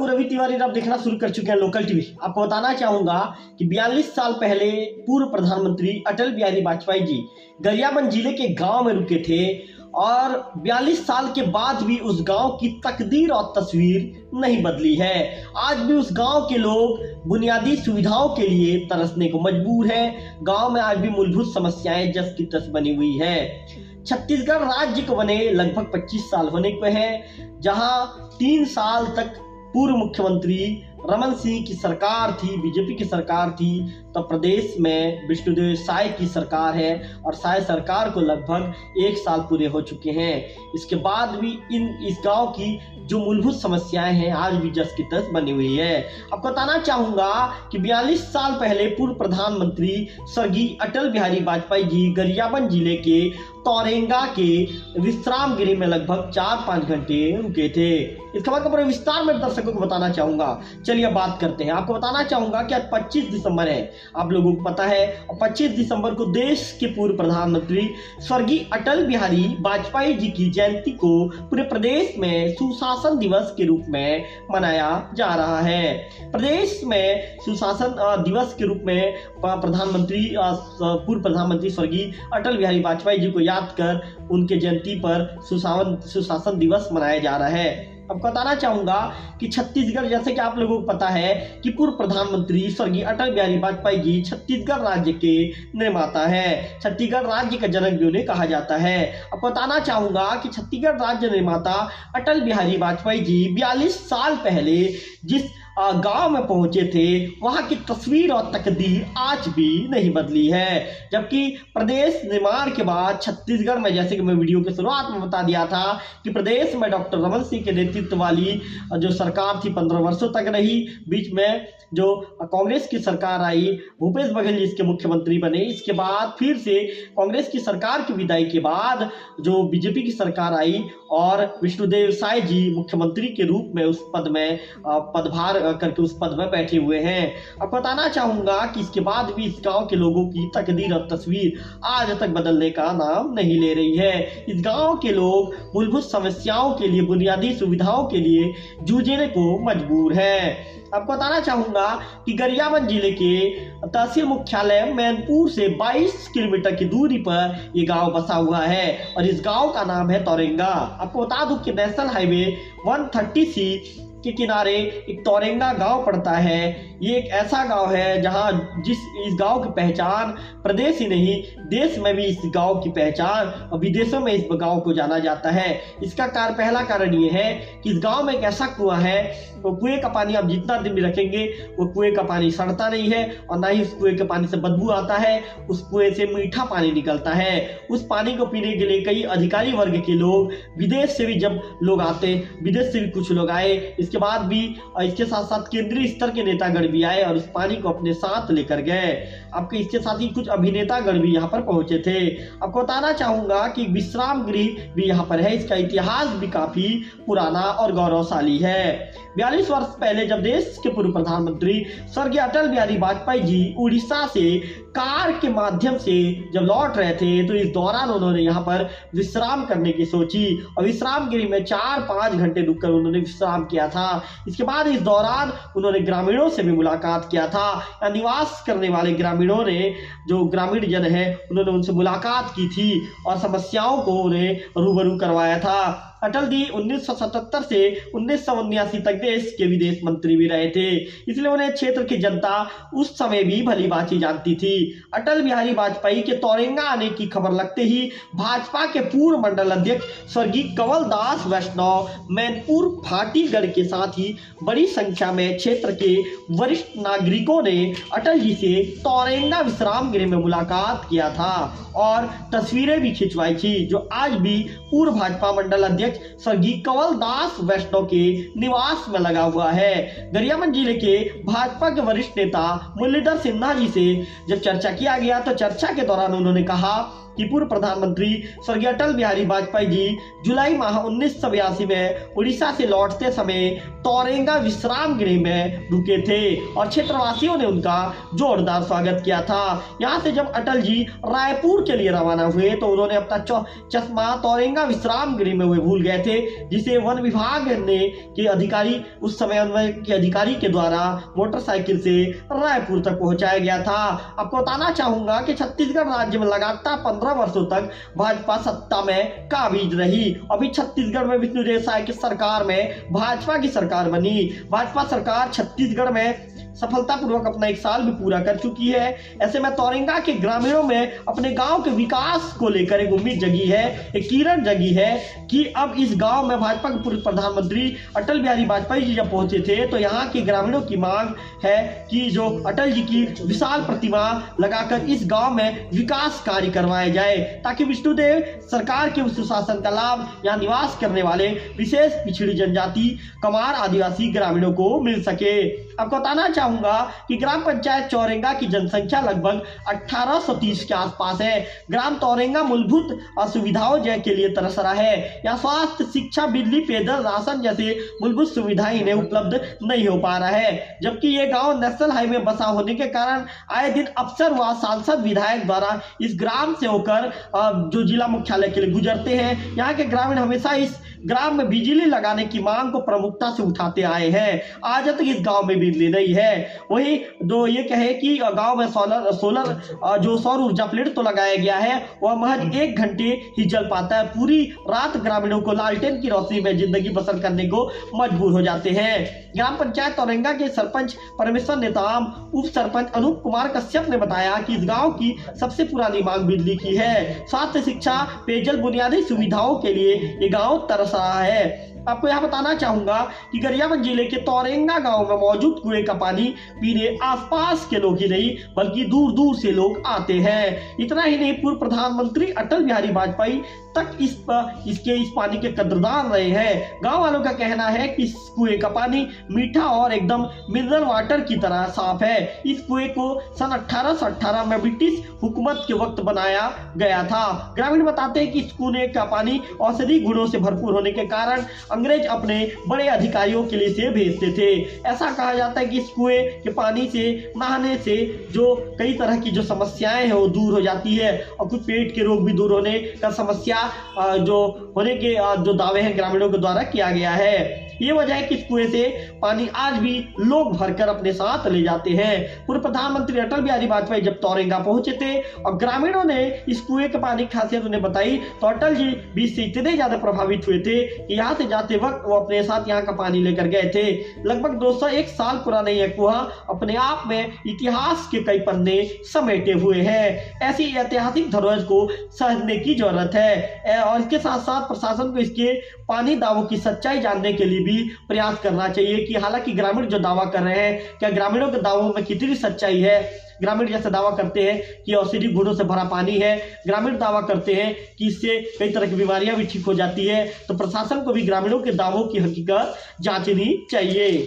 बाबू रवि तिवारी आप देखना शुरू कर चुके हैं लोकल टीवी। आपको बताना चाहूंगा कि 42 साल पहले पूर्व प्रधानमंत्री अटल बिहारी वाजपेयी जी गरियाबंद जिले के गांव में रुके थे और 42 साल के बाद भी उस गांव की तकदीर और तस्वीर नहीं बदली है। आज भी उस गांव के लोग बुनियादी सुविधाओं के लिए तरसने को मजबूर हैं। गांव में आज भी मूलभूत समस्याएं जस की तस बनी हुई है। छत्तीसगढ़ राज्य को बने लगभग 25 साल होने को हैं, जहां 3 साल तक पूर्व मुख्यमंत्री रमन सिंह की सरकार थी, बीजेपी की सरकार थी। तो प्रदेश में विष्णुदेव साय की सरकार है और साय सरकार को लगभग 1 साल पूरे हो चुके हैं। इसके बाद भी इस गांव की जो मूलभूत समस्याएं हैं आज भी जस की तस बनी हुई है। आपको बताना चाहूंगा कि 42 साल पहले पूर्व प्रधानमंत्री स्वर्गीय अटल बिहारी वाजपेयी जी गरियाबंद जिले के तोरेंगा के विश्राम गृह में लगभग 4-5 घंटे रुके थे। इस खबर को पूरे विस्तार में दर्शकों को बताना चाहूंगा। चलिए बात करते हैं। आपको बताना चाहूंगा कि आज 25 दिसंबर है, आप लोगों को पता है। और 25 दिसंबर को देश के पूर्व प्रधानमंत्री स्वर्गीय अटल बिहारी वाजपेयी जी की जयंती को पूरे प्रदेश में सुशासन दिवस के रूप में मनाया जा रहा है। प्रदेश में सुशासन दिवस के रूप में पूर्व प्रधानमंत्री स्वर्गीय अटल बिहारी वाजपेयी जी को याद कर उनके जयंती पर सुशासन दिवस मनाया जा रहा है। आपको बताना चाहूंगा कि छत्तीसगढ़, जैसे कि आप लोगों को पता है कि पूर्व प्रधानमंत्री स्वर्गीय अटल बिहारी वाजपेयी जी छत्तीसगढ़ राज्य के निर्माता है। छत्तीसगढ़ राज्य का जनक भी उन्हें कहा जाता है। आपको बताना चाहूंगा कि छत्तीसगढ़ राज्य निर्माता अटल बिहारी वाजपेयी जी 42 साल पहले जिस गांव में पहुंचे थे, वहां की तस्वीर और तकदीर आज भी नहीं बदली है। जबकि प्रदेश निर्माण के बाद छत्तीसगढ़ में, जैसे कि मैं वीडियो के शुरुआत में बता दिया था कि प्रदेश में डॉक्टर रमन सिंह के नेतृत्व वाली जो सरकार थी 15 वर्षों तक रही। बीच में जो कांग्रेस की सरकार आई, भूपेश बघेल जी इसके मुख्यमंत्री बने। इसके बाद फिर से कांग्रेस की सरकार की विदाई के बाद जो बीजेपी की सरकार आई और विष्णुदेव साय जी मुख्यमंत्री के रूप में उस पद में पदभार करके उस पद में बैठे हुए हैं। अब बताना चाहूंगा कि इसके बाद भी इस गांव के लोगों की तकदीर और तस्वीर आज तक बदलने का नाम नहीं ले रही है। इस गांव के लोग मूलभूत समस्याओं के लिए, बुनियादी सुविधाओं के लिए जूझने को मजबूर है। आपको बताना चाहूंगा कि गरियाबंद जिले के तहसील मुख्यालय मैनपुर से 22 किलोमीटर की दूरी पर यह गांव बसा हुआ है और इस गांव का नाम है तोरेंगा। आपको बता दूं कि नेशनल हाईवे 130C के किनारे एक तोरेंगा गांव पड़ता है। ये एक ऐसा गांव है जहां इस गांव की पहचान प्रदेश ही नहीं, देश में भी इस गांव की पहचान और विदेशों में इस गांव को जाना जाता है। इसका पहला कारण ये है कि इस गांव में एक ऐसा कुआं है, वो कुएं का पानी आप जितना दिन भी रखेंगे वो कुएं का पानी सड़ता नहीं है और ना ही उस कुएं के पानी से बदबू आता है। उस कुएं से मीठा पानी निकलता है। उस पानी को पीने के लिए कई अधिकारी वर्ग के लोग, विदेश से भी जब लोग आते, विदेश से भी कुछ लोग आए, इसके बाद भी इसके साथ साथ केंद्रीय स्तर के नेतागण भी आए और उस पानी को अपने साथ लेकर गए। आपके इसके साथ ही कुछ अभिनेतागण भी यहाँ पर पहुंचे थे। आपको बताना चाहूंगा कि विश्राम गृह भी यहाँ पर है। इसका इतिहास भी काफी पुराना और गौरवशाली है। 42 वर्ष पहले जब देश के पूर्व प्रधानमंत्री स्वर्गीय अटल बिहारी वाजपेयी जी उड़ीसा से कार के माध्यम से जब लौट रहे थे, तो इस दौरान उन्होंने यहाँ पर विश्राम करने की सोची और विश्राम गृह में 4-5 घंटे रुककर उन्होंने विश्राम किया था। इसके बाद इस दौरान उन्होंने ग्रामीणों से भी मुलाकात किया था। निवास करने वाले ग्रामीणों ने, जो ग्रामीण जन है, उन्होंने उनसे मुलाकात की थी और समस्याओं को उन्हें रूबरू करवाया था। अटल जी 1977 से 1979 तक देश के विदेश मंत्री भी रहे थे, इसलिए उन्हें क्षेत्र की जनता उस समय भी भली भांति जानती थी। अटल बिहारी वाजपेयी के तोरेंगा आने की खबर लगते ही भाजपा के पूर्व मंडल अध्यक्ष स्वर्गीय कंवल दास वैष्णव मैनपुर भाटीगढ़ के साथ ही बड़ी संख्या में क्षेत्र के वरिष्ठ नागरिकों ने अटल जी से तोरेंगा विश्राम गृह में मुलाकात किया था और तस्वीरें भी खिंचवाई थी, जो आज भी पूर्व भाजपा मंडल अध्यक्ष स्वर्गीय कंवल दास वैष्णव के निवास में लगा हुआ है। गरियाबंद जिले के भाजपा के वरिष्ठ नेता मुरलीधर सिन्हा जी से जब चर्चा किया गया तो चर्चा के दौरान उन्होंने कहा कि पूर्व प्रधानमंत्री स्वर्गीय अटल बिहारी वाजपेयी जी जुलाई माह 1982 में उड़ीसा से लौटते समय तौरेंगा विश्राम गृह में रुके थे और क्षेत्रवासियों ने उनका जोरदार स्वागत किया था। यहाँ से जब अटल जी रायपुर के लिए रवाना हुए तो उन्होंने अपना चश्मा तौरेंगा विश्राम गृह में हुए भूल गए थे, जिसे वन विभाग ने के अधिकारी उस समय के अधिकारी के द्वारा मोटरसाइकिल से रायपुर तक पहुंचाया गया था। आपको बताना चाहूंगा कि छत्तीसगढ़ राज्य में लगातार 15 वर्षों तक भाजपा सत्ता में काबिज रही। अभी छत्तीसगढ़ में विष्णुदेव साय की सरकार में भाजपा की सरकार बनी। भाजपा सरकार छत्तीसगढ़ में सफलतापूर्वक अपना 1 साल भी पूरा कर चुकी है। ऐसे में तौरेंगा के ग्रामीणों में अपने गांव के विकास को लेकर एक उम्मीद जगी है, एक किरण जगी है कि अब इस गांव में भाजपा के पूर्व प्रधानमंत्री अटल बिहारी वाजपेयी जी जब पहुंचे थे तो यहाँ के ग्रामीणों की मांग है कि जो अटल जी की विशाल प्रतिमा लगाकर इस गांव में विकास कार्य करवाए जाए, ताकि विष्णुदेव सरकार के सुशासन का लाभ यहाँ निवास करने वाले विशेष पिछड़ी जनजाति, कमार, आदिवासी ग्रामीणों को मिल सके। आपको बताना चाहूंगा कि ग्राम पंचायत तौरेंगा की जनसंख्या लगभग 1830 के आसपास है। ग्राम तौरेंगा मूलभूत असुविधाओं के लिए तरस रहा है। यहाँ स्वास्थ्य, शिक्षा, बिजली, पेयजल, राशन जैसे मूलभूत सुविधाएं इन्हें उपलब्ध नहीं हो पा रहा है। जबकि ये गांव नेशनल हाईवे बसा होने के कारण आए दिन अफसर व सांसद विधायक द्वारा इस ग्राम से होकर जो जिला मुख्यालय के लिए गुजरते हैं। यहाँ के ग्रामीण हमेशा इस ग्राम में बिजली लगाने की मांग को प्रमुखता से उठाते आए हैं। आज तक इस गांव में बिजली नहीं है। वही जो ये कहे कि गांव में सोलर जो सौर ऊर्जा प्लेट तो लगाया गया है, वह महज 1 घंटे ही जल पाता है। पूरी रात ग्रामीणों को लालटेन की रोशनी में जिंदगी बसर करने को मजबूर हो जाते हैं। ग्राम पंचायत तौरेंगा के सरपंच परमेश्वर नेताम, उप सरपंच अनूप कुमार कश्यप ने बताया कि इस गांव की सबसे पुरानी मांग बिजली की है। स्वास्थ्य, शिक्षा, पेयजल, बुनियादी सुविधाओं के लिए ये गांव तरस रहा है। आपको यहाँ बताना चाहूंगा कि गरियाबंद जिले के तौरेंगा गांव में मौजूद कुएं का पानी पीने आसपास के लोग ही नहीं बल्कि दूर दूर से लोग आते हैं। इतना ही नहीं, पूर्व प्रधानमंत्री अटल बिहारी वाजपेयी तक इस पानी के कदरदान रहे हैं। गांव वालों का कहना है कि इस कुएं का पानी मीठा और एकदम मिनरल वाटर की तरह साफ है। इस कुएं को सन 1818 में ब्रिटिश हुकूमत के वक्त बनाया गया था। ग्रामीण बताते हैं कि इस कुएं का पानी औषधि गुणों से भरपूर होने के कारण अंग्रेज अपने बड़े अधिकारियों के लिए इसे भेजते थे। ऐसा कहा जाता है कि इस कुएं के पानी से नहाने से जो कई तरह की जो समस्याएं हैं वो दूर हो जाती है और कुछ पेट के रोग भी दूर होने का समस्या जो होने के जो दावे हैं ग्रामीणों के द्वारा किया गया है। ये वजह है कि इस कुएं से पानी आज भी लोग भरकर अपने साथ ले जाते हैं। पूर्व प्रधानमंत्री अटल बिहारी वाजपेयी जब तौरेंगा पहुंचे थे और ग्रामीणों ने इस कुएं के पानी की खासियत उन्हें बताई तो अटल जी भी इससे इतने ज्यादा प्रभावित हुए थे कि यहाँ से जाते वक्त वो अपने साथ यहाँ का पानी लेकर गए थे। लगभग 201 साल पुराना यह कुआं अपने आप में इतिहास के कई पन्ने समेटे हुए हैं। ऐसी ऐतिहासिक धरोहर को सहेजने की जरूरत है और इसके साथ साथ प्रशासन को इसके पानी दावों की सच्चाई जानने के लिए भी प्रयास करना चाहिए कि हालांकि ग्रामीण जो दावा कर रहे हैं, क्या ग्रामीणों के दावों में कितनी सच्चाई है। ग्रामीण जैसे दावा करते हैं कि औषधि गुणों से भरा पानी है, ग्रामीण दावा करते हैं कि इससे कई तरह की बीमारियां भी ठीक हो जाती है, तो प्रशासन को भी ग्रामीणों के दावों की हकीकत जांचनी चाहिए।